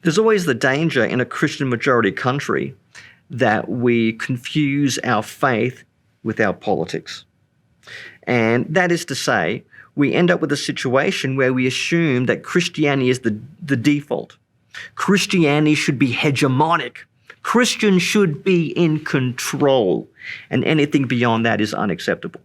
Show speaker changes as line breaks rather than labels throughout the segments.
There's always the danger in a Christian majority country that we confuse our faith with our politics. And that is to say, we end up with a situation where we assume that Christianity is the default. Christianity should be hegemonic. Christians should be in control, and anything beyond that is unacceptable.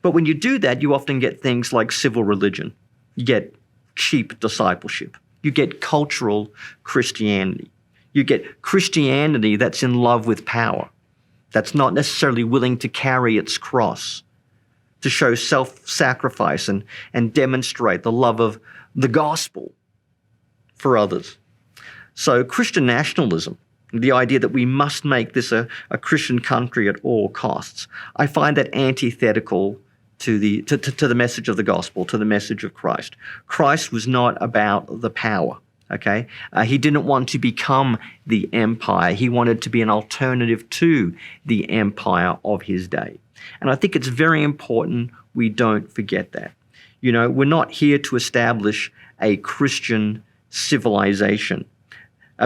But when you do that, you often get things like civil religion. You get cheap discipleship. You get cultural Christianity. You get Christianity that's in love with power, that's not necessarily willing to carry its cross, to show self-sacrifice and demonstrate the love of the gospel for others. So Christian nationalism, the idea that we must make this a Christian country at all costs, I find that antithetical to the message of the gospel, to the message of Christ. Christ was not about the power, okay? He didn't want to become the empire. He wanted to be an alternative to the empire of his day. And I think it's very important we don't forget that. You know, we're not here to establish a Christian civilization.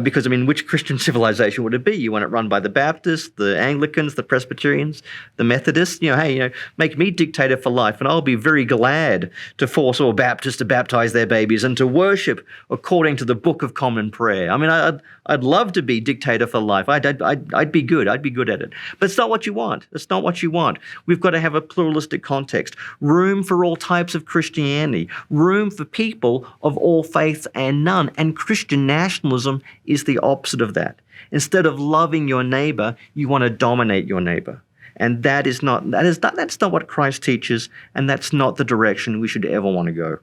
Because, I mean, which Christian civilization would it be? You want it run by the Baptists, the Anglicans, the Presbyterians, the Methodists? Hey, make me dictator for life, and I'll be very glad to force all Baptists to baptize their babies and to worship according to the Book of Common Prayer. I mean, I'd love to be dictator for life. I'd be good. I'd be good at it. But it's not what you want. It's not what you want. We've got to have a pluralistic context, room for all types of Christianity, room for people of all faiths and none. And Christian nationalism is the opposite of that. Instead of loving your neighbor, you want to dominate your neighbor. And that's not what Christ teaches, and that's not the direction we should ever want to go.